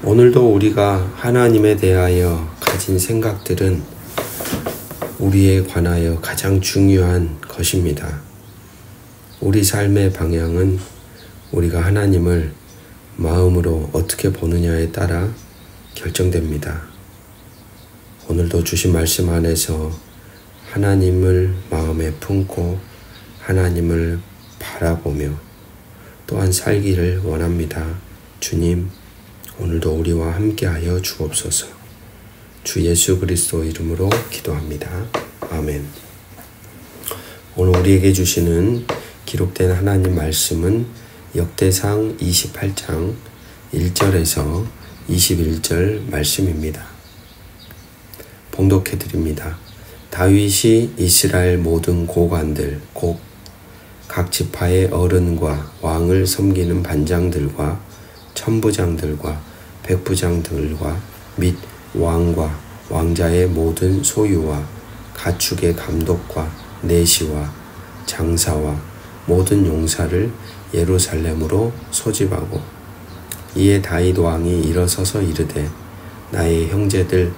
오늘도 우리가 하나님에 대하여 가진 생각들은 우리에 관하여 가장 중요한 것입니다. 우리 삶의 방향은 우리가 하나님을 마음으로 어떻게 보느냐에 따라 결정됩니다. 오늘도 주신 말씀 안에서 하나님을 마음에 품고 하나님을 바라보며 또한 살기를 원합니다. 주님, 오늘도 우리와 함께하여 주옵소서. 주 예수 그리스도 이름으로 기도합니다. 아멘. 오늘 우리에게 주시는 기록된 하나님 말씀은 역대상 28장 1절에서 21절 말씀입니다. 봉독해 드립니다. 다윗이 이스라엘 모든 고관들 곧 각 지파의 어른과 왕을 섬기는 반장들과 천부장들과 백부장들과 및 왕과 왕자의 모든 소유와 가축의 감독과 내시와 장사와 모든 용사를 예루살렘으로 소집하고 이에 다윗 왕이 일어서서 이르되 나의 형제들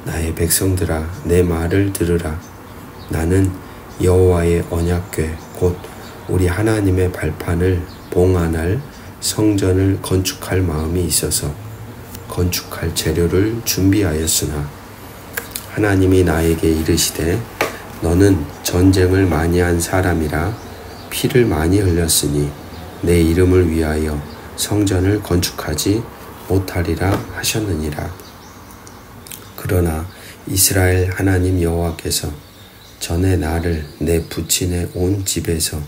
나의 백성들아 내 말을 들으라. 나는 여호와의 언약궤 곧 우리 하나님의 발판을 봉안할 성전을 건축할 마음이 있어서 건축할 재료를 준비하였으나 하나님이 나에게 이르시되 너는 전쟁을 많이 한 사람이라 피를 많이 흘렸으니 내 이름을 위하여 성전을 건축하지 못하리라 하셨느니라. 그러나 이스라엘 하나님 여호와께서 전에 나를 내 부친의 온 집에서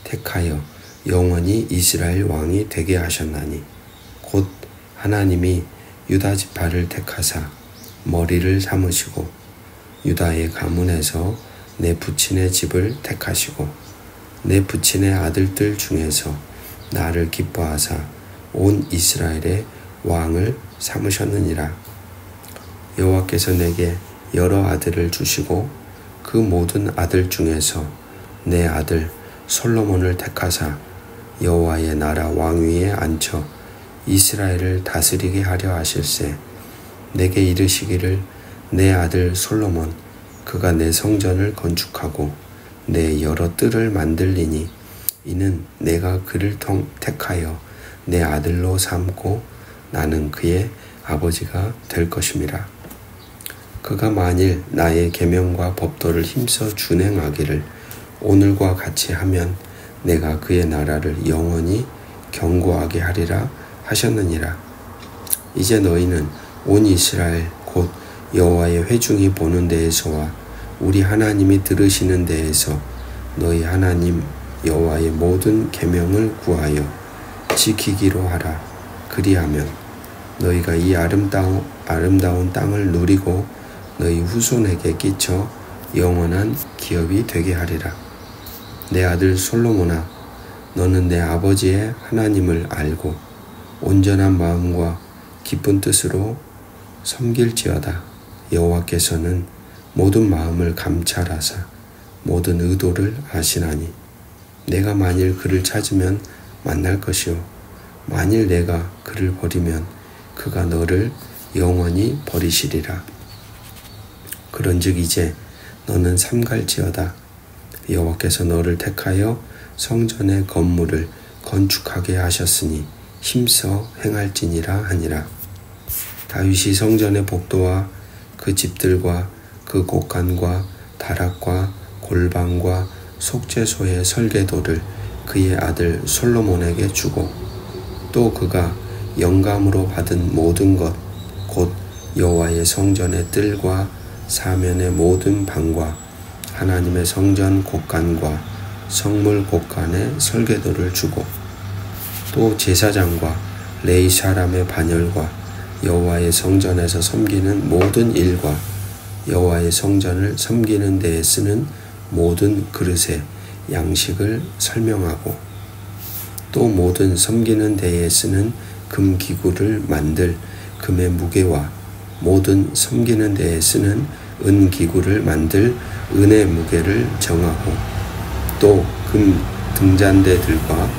택하여 영원히 이스라엘 왕이 되게 하셨나니 곧 하나님이 유다 지파를 택하사 머리를 삼으시고 유다의 가문에서 내 부친의 집을 택하시고 내 부친의 아들들 중에서 나를 기뻐하사 온 이스라엘의 왕을 삼으셨느니라. 여호와께서 내게 여러 아들을 주시고 그 모든 아들 중에서 내 아들 솔로몬을 택하사 여호와의 나라 왕위에 앉혀 이스라엘을 다스리게 하려 하실세. 내게 이르시기를 내 아들 솔로몬 그가 내 성전을 건축하고 내 여러 뜰을 만들리니 이는 내가 그를 택하여 내 아들로 삼고 나는 그의 아버지가 될 것임이라. 그가 만일 나의 계명과 법도를 힘써 준행하기를 오늘과 같이 하면 내가 그의 나라를 영원히 견고하게 하리라 하셨느니라. 이제 너희는 온 이스라엘 곧 여호와의 회중이 보는 데에서와 우리 하나님이 들으시는 데에서 너희 하나님 여호와의 모든 계명을 구하여 지키기로 하라. 그리하면 너희가 이 아름다운 땅을 누리고 너희 후손에게 끼쳐 영원한 기업이 되게 하리라. 내 아들 솔로몬아, 너는 내 아버지의 하나님을 알고 온전한 마음과 기쁜 뜻으로 섬길지어다. 여호와께서는 모든 마음을 감찰하사 모든 의도를 아시나니 내가 만일 그를 찾으면 만날 것이요 만일 내가 그를 버리면 그가 너를 영원히 버리시리라. 그런즉 이제 너는 삼갈지어다. 여호와께서 너를 택하여 성전의 건물을 건축하게 하셨으니 힘써 행할지니라 하니라. 다윗이 성전의 복도와 그 집들과 그 곳간과 다락과 골방과 속죄소의 설계도를 그의 아들 솔로몬에게 주고 또 그가 영감으로 받은 모든 것 곧 여호와의 성전의 뜰과 사면의 모든 방과 하나님의 성전 곳간과 성물 곳간의 설계도를 주고 또 제사장과 레위 사람의 반열과 여호와의 성전에서 섬기는 모든 일과 여호와의 성전을 섬기는 데에 쓰는 모든 그릇의 양식을 설명하고 또 모든 섬기는 데에 쓰는 금기구를 만들 금의 무게와 모든 섬기는 데에 쓰는 은기구를 만들 은의 무게를 정하고 또 금 등잔대들과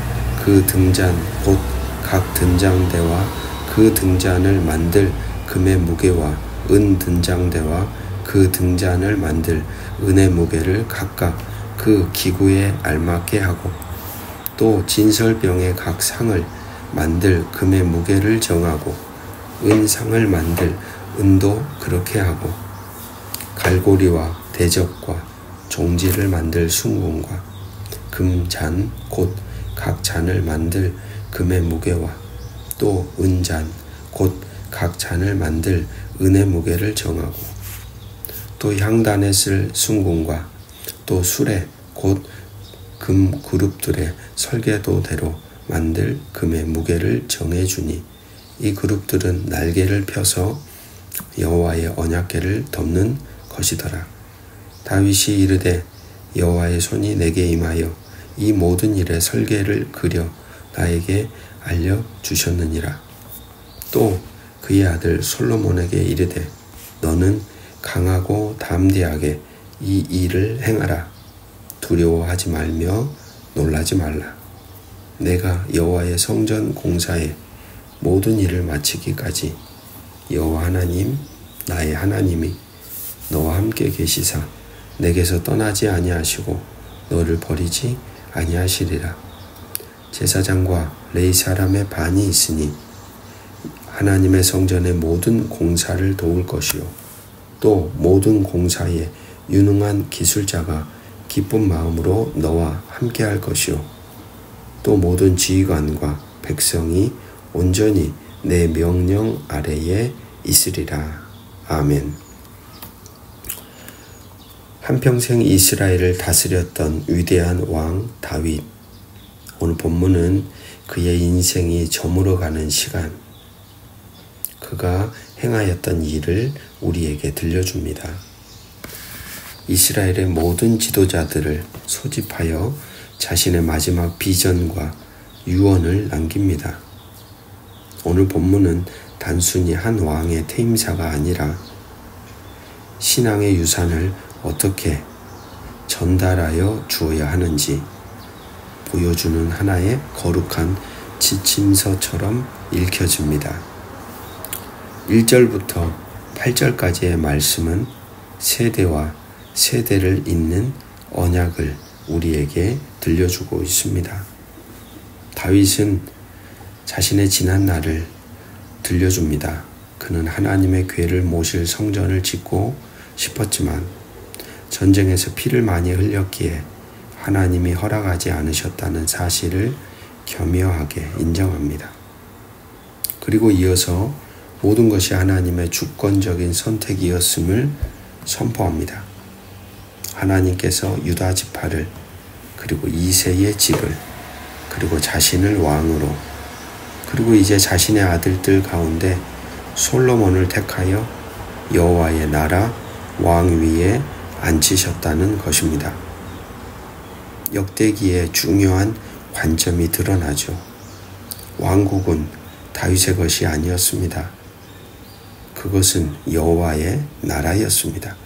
그 등잔 곧 각 등잔대와 그 등잔을 만들 금의 무게와 은 등장대와 그 등잔을 만들 은의 무게를 각각 그 기구에 알맞게 하고 또 진설병의 각 상을 만들 금의 무게를 정하고 은상을 만들 은도 그렇게 하고 갈고리와 대접과 종지를 만들 순금과 금잔 곧 각 잔을 만들 금의 무게와 또 은잔 곧 각 잔을 만들 은의 무게를 정하고 또 향단에 쓸 순금과 또 수레 곧 금 그룹들의 설계도대로 만들 금의 무게를 정해주니 이 그룹들은 날개를 펴서 여호와의 언약궤를 덮는 것이더라. 다윗이 이르되 여호와의 손이 내게 임하여 이 모든 일의 설계를 그려 나에게 알려주셨느니라. 또 그의 아들 솔로몬에게 이르되 너는 강하고 담대하게 이 일을 행하라. 두려워하지 말며 놀라지 말라. 내가 여호와의 성전 공사에 모든 일을 마치기까지 여호와 하나님 나의 하나님이 너와 함께 계시사 내게서 떠나지 아니하시고 너를 버리지 아니하시리라. 제사장과 레위 사람의 반이 있으니 하나님의 성전의 모든 공사를 도울 것이요 또 모든 공사에 유능한 기술자가 기쁜 마음으로 너와 함께 할 것이요 또 모든 지휘관과 백성이 온전히 내 명령 아래에 있으리라. 아멘. 한평생 이스라엘을 다스렸던 위대한 왕 다윗. 오늘 본문은 그의 인생이 저물어가는 시간, 그가 행하였던 일을 우리에게 들려줍니다. 이스라엘의 모든 지도자들을 소집하여 자신의 마지막 비전과 유언을 남깁니다. 오늘 본문은 단순히 한 왕의 퇴임사가 아니라 신앙의 유산을 어떻게 전달하여 주어야 하는지 보여주는 하나의 거룩한 지침서처럼 읽혀집니다. 1절부터 8절까지의 말씀은 세대와 세대를 잇는 언약을 우리에게 들려주고 있습니다. 다윗은 자신의 지난 날을 들려줍니다. 그는 하나님의 궤를 모실 성전을 짓고 싶었지만 전쟁에서 피를 많이 흘렸기에 하나님이 허락하지 않으셨다는 사실을 겸허하게 인정합니다. 그리고 이어서 모든 것이 하나님의 주권적인 선택이었음을 선포합니다. 하나님께서 유다 지파를 그리고 이새의 집을 그리고 자신을 왕으로 그리고 이제 자신의 아들들 가운데 솔로몬을 택하여 여호와의 나라 왕 위에 앉히셨다는 것입니다. 역대기의 중요한 관점이 드러나죠. 왕국은 다윗의 것이 아니었습니다. 그것은 여호와의 나라였습니다.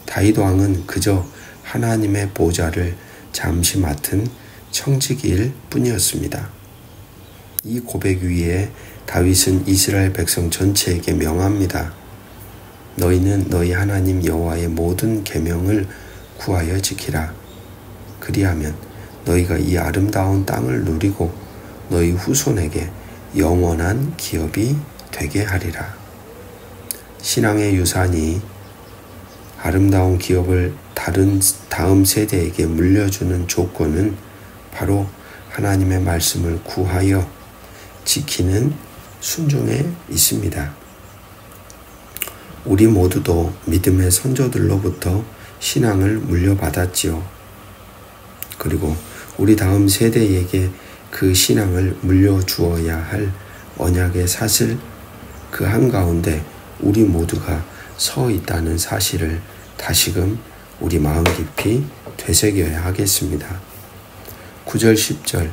다윗 왕은 그저 하나님의 보좌를 잠시 맡은 청지기일 뿐이었습니다. 이 고백 위에 다윗은 이스라엘 백성 전체에게 명합니다. 너희는 너희 하나님 여호와의 모든 계명을 구하여 지키라. 그리하면 너희가 이 아름다운 땅을 누리고 너희 후손에게 영원한 기업이 되게 하리라. 신앙의 유산이 아름다운 기업을 다음 세대에게 물려주는 조건은 바로 하나님의 말씀을 구하여 지키는 순종에 있습니다. 우리 모두도 믿음의 선조들로부터 신앙을 물려받았지요. 그리고 우리 다음 세대에게 그 신앙을 물려주어야 할 언약의 사슬 그 한가운데 우리 모두가 서 있다는 사실을 다시금 우리 마음 깊이 되새겨야 하겠습니다. 9절 10절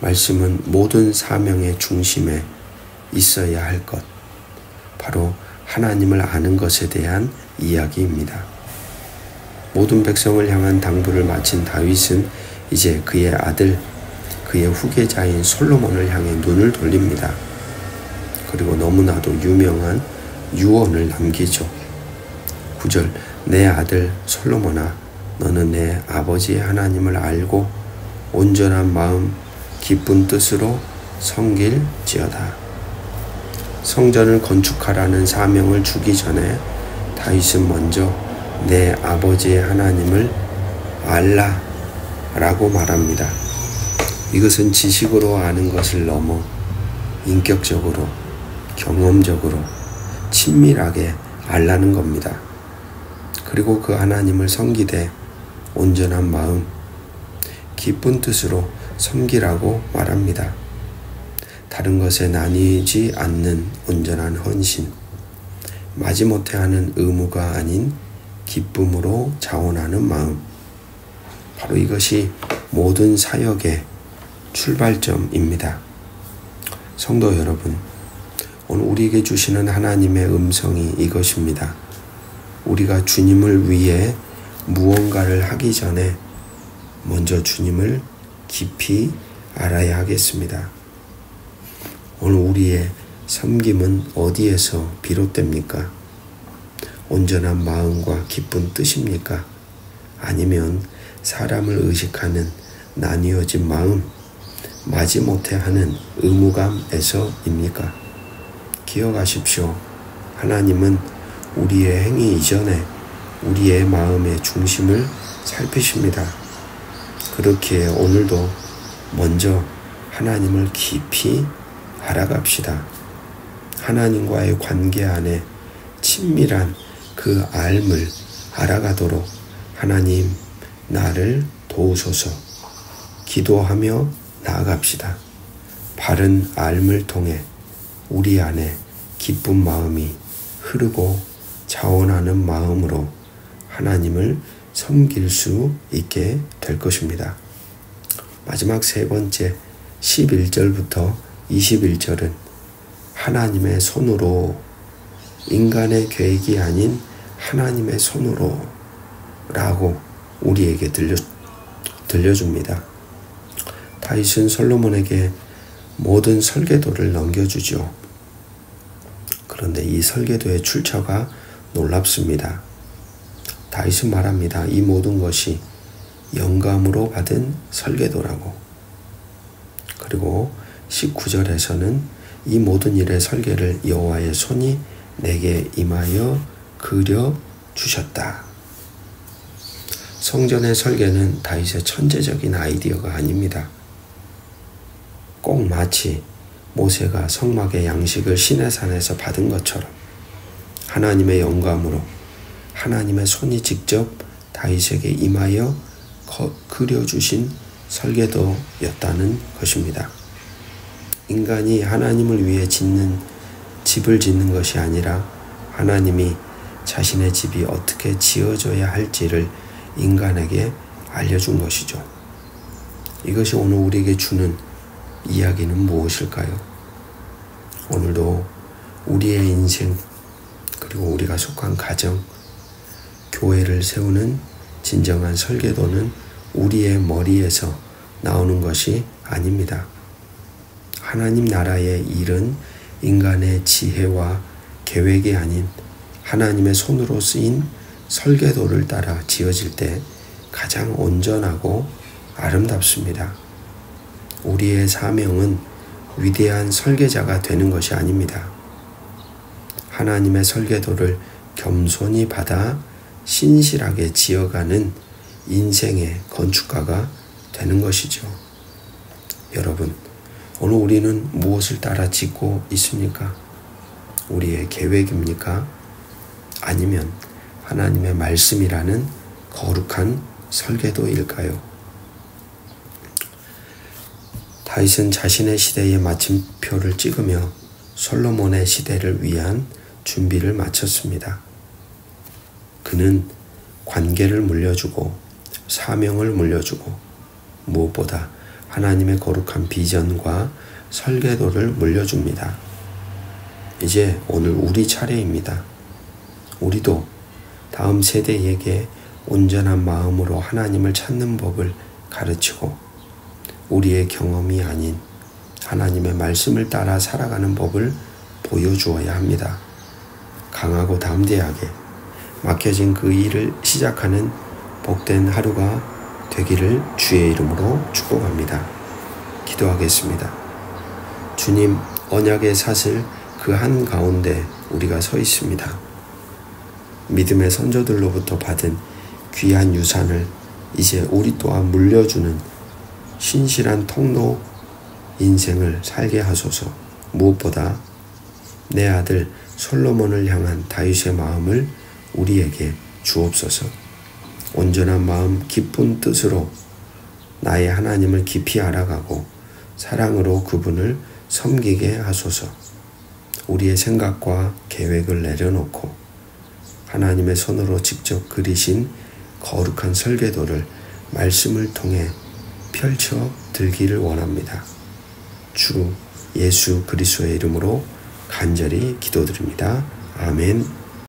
말씀은 모든 사명의 중심에 있어야 할 것, 바로 하나님을 아는 것에 대한 이야기입니다. 모든 백성을 향한 당부를 마친 다윗은 이제 그의 아들, 그의 후계자인 솔로몬을 향해 눈을 돌립니다. 그리고 너무나도 유명한 유언을 남기죠. 9절, 내 아들 솔로몬아, 너는 내 아버지의 하나님을 알고 온전한 마음 기쁜 뜻으로 섬길지어다. 성전을 건축하라는 사명을 주기 전에 다윗은 먼저 내 아버지의 하나님을 알라 라고 말합니다. 이것은 지식으로 아는 것을 넘어 인격적으로, 경험적으로, 친밀하게 알라는 겁니다. 그리고 그 하나님을 섬기되 온전한 마음, 기쁜 뜻으로 섬기라고 말합니다. 다른 것에 나뉘지 않는 온전한 헌신, 마지못해 하는 의무가 아닌 기쁨으로 자원하는 마음, 바로 이것이 모든 사역의 출발점입니다. 성도 여러분, 오늘 우리에게 주시는 하나님의 음성이 이것입니다. 우리가 주님을 위해 무언가를 하기 전에 먼저 주님을 깊이 알아야 하겠습니다. 오늘 우리의 섬김은 어디에서 비롯됩니까? 온전한 마음과 기쁜 뜻입니까? 아니면 사람을 의식하는 나뉘어진 마음, 마지못해 하는 의무감에서입니까? 기억하십시오. 하나님은 우리의 행위 이전에 우리의 마음의 중심을 살피십니다. 그렇기에 오늘도 먼저 하나님을 깊이 알아갑시다. 하나님과의 관계 안에 친밀한 그 알을 알아가도록 하나님 나를 도우소서 기도하며 나아갑시다. 바른 알을 통해 우리 안에 기쁜 마음이 흐르고 자원하는 마음으로 하나님을 섬길 수 있게 될 것입니다. 마지막 세 번째 11절부터 21절은 하나님의 손으로, 인간의 계획이 아닌 하나님의 손으로 라고 우리에게 들려줍니다. 다윗은 솔로몬에게 모든 설계도를 넘겨주죠. 그런데 이 설계도의 출처가 놀랍습니다. 다윗은 말합니다. 이 모든 것이 영감으로 받은 설계도라고. 그리고 19절에서는 이 모든 일의 설계를 여호와의 손이 내게 임하여 그려 주셨다. 성전의 설계는 다윗의 천재적인 아이디어가 아닙니다. 꼭 마치 모세가 성막의 양식을 시내산에서 받은 것처럼 하나님의 영감으로 하나님의 손이 직접 다윗에게 임하여 그려주신 설계도였다는 것입니다. 인간이 하나님을 위해 집을 짓는 것이 아니라 하나님이 자신의 집이 어떻게 지어져야 할지를 인간에게 알려준 것이죠. 이것이 오늘 우리에게 주는 이야기는 무엇일까요? 오늘도 우리의 인생, 그리고 우리가 속한 가정, 교회를 세우는 진정한 설계도는 우리의 머리에서 나오는 것이 아닙니다. 하나님 나라의 일은 인간의 지혜와 계획이 아닌 하나님의 손으로 쓰인 설계도를 따라 지어질 때 가장 온전하고 아름답습니다. 우리의 사명은 위대한 설계자가 되는 것이 아닙니다. 하나님의 설계도를 겸손히 받아 신실하게 지어가는 인생의 건축가가 되는 것이죠. 여러분, 오늘 우리는 무엇을 따라 짓고 있습니까? 우리의 계획입니까? 아니면 하나님의 말씀이라는 거룩한 설계도일까요? 다윗은 자신의 시대의 마침표를 찍으며 솔로몬의 시대를 위한 준비를 마쳤습니다. 그는 관계를 물려주고 사명을 물려주고 무엇보다 하나님의 거룩한 비전과 설계도를 물려줍니다. 이제 오늘 우리 차례입니다. 우리도 다음 세대에게 온전한 마음으로 하나님을 찾는 법을 가르치고 우리의 경험이 아닌 하나님의 말씀을 따라 살아가는 법을 보여주어야 합니다. 강하고 담대하게 맡겨진 그 일을 시작하는 복된 하루가 되기를 주의 이름으로 축복합니다. 기도하겠습니다. 주님, 언약의 사슬 그 한가운데 우리가 서 있습니다. 믿음의 선조들로부터 받은 귀한 유산을 이제 우리 또한 물려주는 신실한 통로 인생을 살게 하소서. 무엇보다 내 아들 솔로몬을 향한 다윗의 마음을 우리에게 주옵소서. 온전한 마음 기쁜 뜻으로 나의 하나님을 깊이 알아가고 사랑으로 그분을 섬기게 하소서. 우리의 생각과 계획을 내려놓고 하나님의 손으로 직접 그리신 거룩한 설계도를 말씀을 통해 펼쳐 들기를 원합니다. 주 예수 그리스도의 이름으로 간절히 기도드립니다. 아멘.